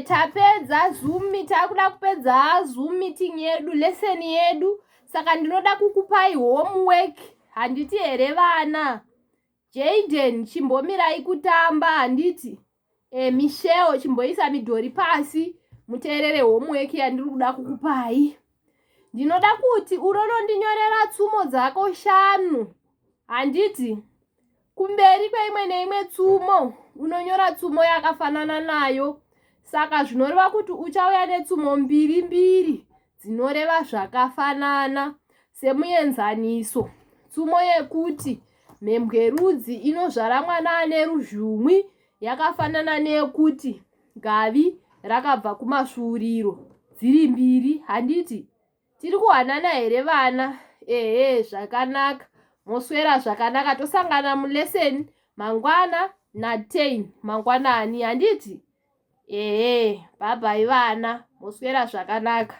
tapedza Zoom meeting, takuda kupedza Zoom meeting yedu, lesson yedu. Saka ndinoda kukupai homework. Handiti here vana? Jaden, chimbomirai kutamba, handiti? Michelle, chimboisa midhori pasi. Muteerere homework yandiri kuda kukupai. Ndinoda kuti unonondinyorera tsumo dzako 5. Handiti? Kumberi kweimwe neimwe tsumo unonyora tsumo yakafanana nayo. Saka zvinoreva kuti uchauya netsumo 2 dzinoreva zvakafanana semuenzaniso. Tsumo yekuti mhembwerudzi inozvara mwana ane ruzhumwi yakafanana neyekuti gavi rakabva kumasvuuriro. Dziri 2, handiti? Tiri kuhanana here vana? Zvakanaka. Moswera zvakanaka. Tosangana mulesson mangwana na10 mangwanani, handiti? Bye bye vana. Moswera zvakanaka.